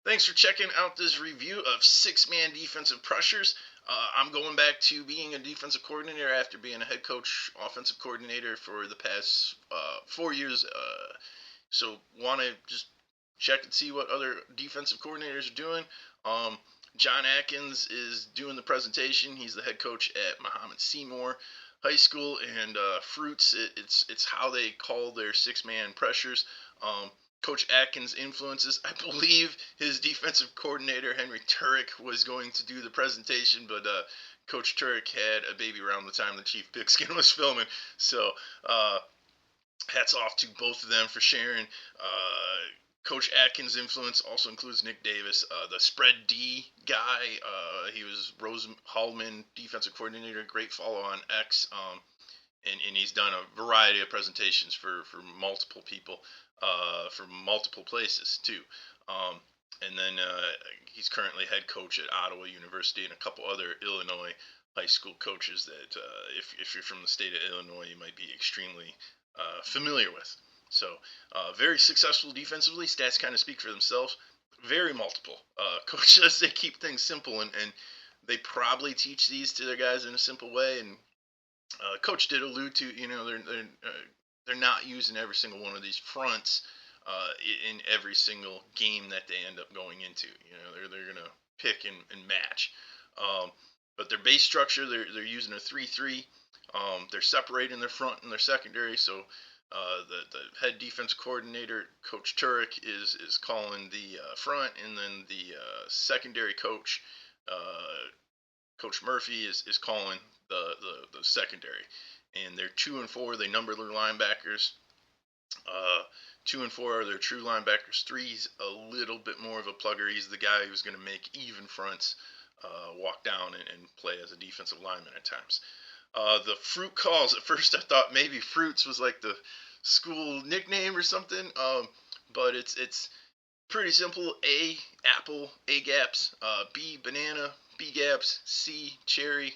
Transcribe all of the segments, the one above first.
Thanks for checking out this review of six-man defensive pressures. I'm going back to being a defensive coordinator after being a head coach, offensive coordinator for the past 4 years. So want to just check and see what other defensive coordinators are doing. John Atkins is doing the presentation. He's the head coach at Mahomet-Seymour High School, and Fruits, it's how they call their six-man pressures. Coach Atkins' influences. I believe his defensive coordinator, Henry Turek, was going to do the presentation, but Coach Turek had a baby around the time the Chiefpigskin was filming. So hats off to both of them for sharing. Coach Atkins' influence also includes Nick Davis, the spread D guy. He was Rose Hallman defensive coordinator. Great follow on X. And he's done a variety of presentations for multiple people, from multiple places too. And then he's currently head coach at Ottawa University and a couple other Illinois high school coaches that if you're from the state of Illinois, you might be extremely familiar with. So very successful defensively. Stats kind of speak for themselves. Very multiple. Coaches, they keep things simple, and they probably teach these to their guys in a simple way. And Coach did allude to, they're not using every single one of these fronts in every single game that they end up going into. They're gonna pick and match. But their base structure, they're using a 3-3. They're separating their front and their secondary. So the head defense coordinator, Coach Turek, is calling the front, and then the secondary coach, Coach Murphy, is calling the secondary. And they're 2 and 4. They number their linebackers. 2 and 4 are their true linebackers. 3's a little bit more of a plugger. He's the guy who's going to make even fronts walk down and play as a defensive lineman at times. The Fruit calls, at first I thought maybe Fruits was like the school nickname or something, but it's pretty simple. A, apple, A gaps, B, banana, B gaps, C, cherry,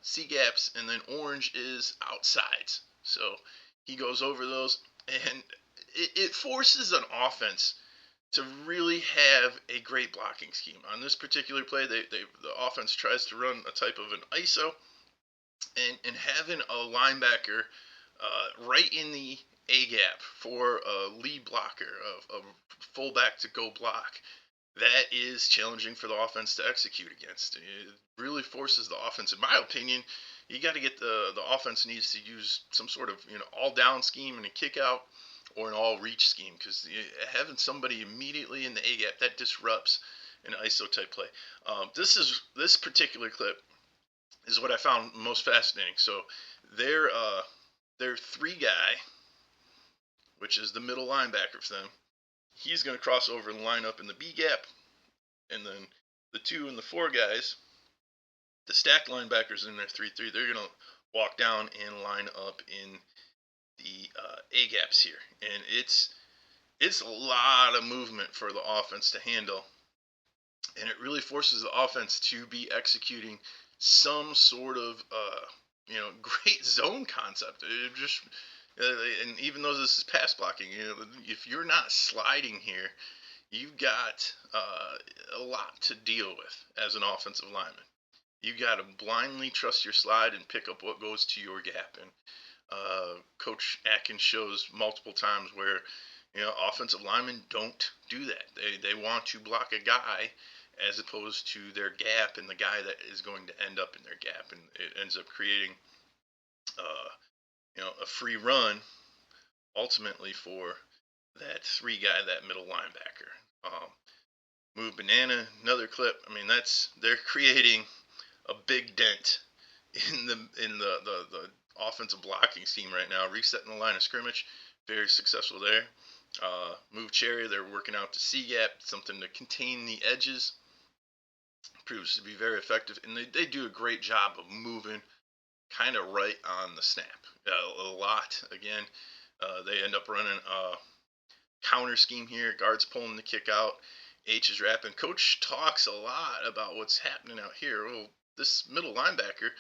C gaps, and then orange is outsides. So he goes over those, and it forces an offense to really have a great blocking scheme. On this particular play, the offense tries to run a type of an ISO, and having a linebacker right in the A gap for a lead blocker, a fullback to go block, that is challenging for the offense to execute against. It really forces the offense, in my opinion. You got to get the offense needs to use some sort of all down scheme and a kick out, or an all reach scheme, because having somebody immediately in the A gap, that disrupts an ISO type play. This particular clip is what I found most fascinating. So their 3 guy, which is the middle linebacker for them, he's going to cross over and line up in the B gap, and then the 2 and the 4 guys, the stacked linebackers in their 3-3, they're going to walk down and line up in the A gaps here, and it's a lot of movement for the offense to handle, and it really forces the offense to be executing some sort of great zone concept. It just and even though this is pass blocking, if you're not sliding here, you've got a lot to deal with as an offensive lineman. You got to blindly trust your slide and pick up what goes to your gap. And Coach Atkins shows multiple times where offensive linemen don't do that. They want to block a guy as opposed to their gap and the guy that is going to end up in their gap, and it ends up creating a free run ultimately for that 3 guy, that middle linebacker. Move banana, another clip. I mean, they're creating a big dent in the offensive blocking scheme right now, resetting the line of scrimmage. Very successful there. Move cherry, they're working out the C gap, something to contain the edges. Proves to be very effective, and they do a great job of moving kind of right on the snap. A lot, again. They end up running a counter scheme here. Guards pulling the kick out. H is wrapping. Coach talks a lot about what's happening out here. Well, this middle linebacker,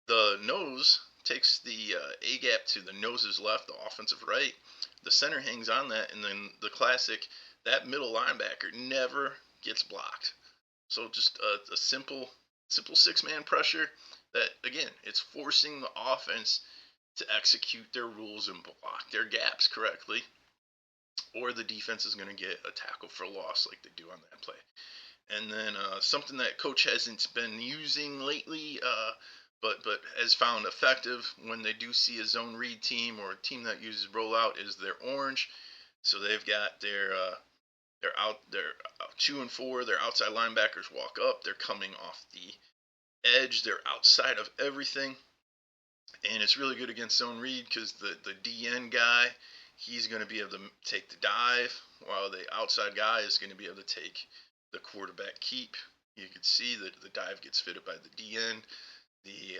the nose takes the A gap to the nose's left, the offensive right. The center hangs on that, and then the classic that middle linebacker never gets blocked. So just a simple 6-man pressure that, again, it's forcing the offense to execute their rules and block their gaps correctly, or the defense is going to get a tackle for loss like they do on that play. And then something that coach hasn't been using lately, but has found effective when they do see a zone read team or a team that uses rollout, is their orange. So they've got their 2 and 4. Their outside linebackers walk up. They're coming off the edge. They're outside of everything, and it's really good against zone read because the DN guy, he's going to be able to take the dive, while the outside guy is going to be able to take the quarterback keep. You can see that the dive gets fitted by the DN. The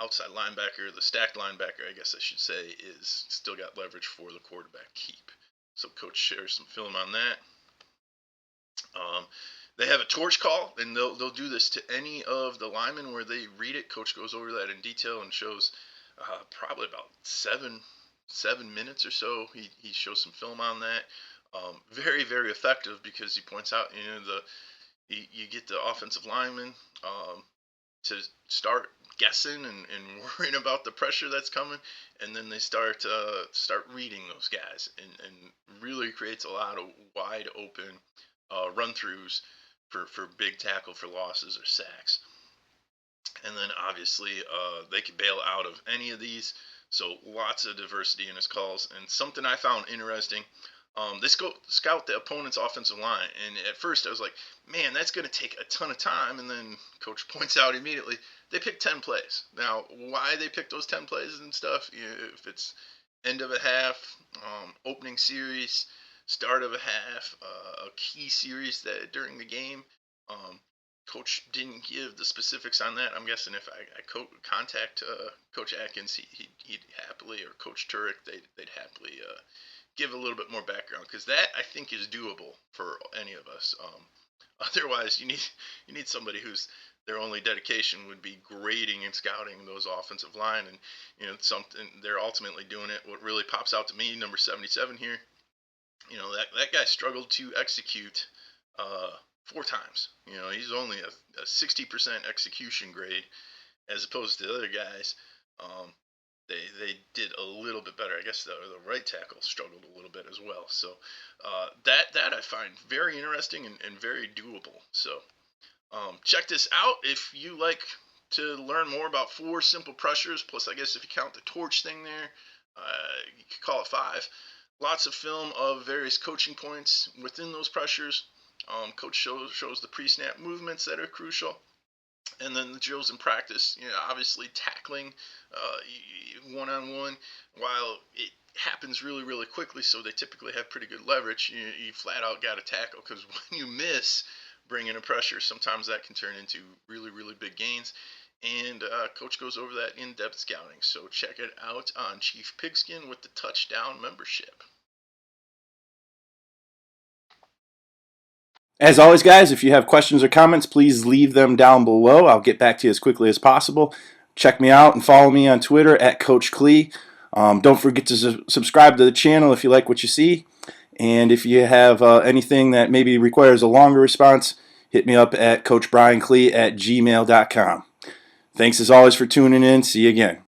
outside linebacker, the stacked linebacker, I guess I should say, is still got leverage for the quarterback keep. So coach shares some film on that. They have a torch call, and they'll do this to any of the linemen where they read it. Coach goes over that in detail and shows probably about 7 minutes or so. He shows some film on that. Very, very effective, because he points out, you get the offensive linemen to start guessing and worrying about the pressure that's coming, and then they start reading those guys, and really creates a lot of wide open run-throughs for big tackle for losses or sacks. And then obviously they can bail out of any of these, so lots of diversity in his calls. And something I found interesting, they scout the opponent's offensive line, and at first I was like, man, that's going to take a ton of time. And then coach points out immediately, they picked 10 plays. Now, why they picked those 10 plays and stuff, if it's end of a half, opening series, start of a half, a key series that during the game, coach didn't give the specifics on that. I'm guessing if I contact Coach Atkins, he'd happily, or Coach Turek, they'd happily give a little bit more background, because that, I think, is doable for any of us. Otherwise, you need somebody who's their only dedication would be grading and scouting those offensive line, and something they're ultimately doing it. What really pops out to me, number 77 here, that guy struggled to execute 4 times. He's only a 60% execution grade, as opposed to the other guys. They did a little bit better. I guess the right tackle struggled a little bit as well. So that I find very interesting and very doable. So check this out if you like to learn more about 4 simple pressures. Plus, I guess if you count the torch thing there, you could call it 5. Lots of film of various coaching points within those pressures. Coach shows the pre-snap movements that are crucial. And then the drills in practice, obviously tackling one-on-one, while it happens really, really quickly, so they typically have pretty good leverage. You flat out got to tackle, because when you miss bringing a pressure, sometimes that can turn into really, really big gains. And coach goes over that in-depth scouting. So check it out on Chiefpigskin with the Touchdown membership. As always, guys, if you have questions or comments, please leave them down below. I'll get back to you as quickly as possible. Check me out and follow me on Twitter at Coach Klee. Don't forget to subscribe to the channel if you like what you see. And if you have anything that maybe requires a longer response, hit me up at coachbrienklee@gmail.com. Thanks as always for tuning in. See you again.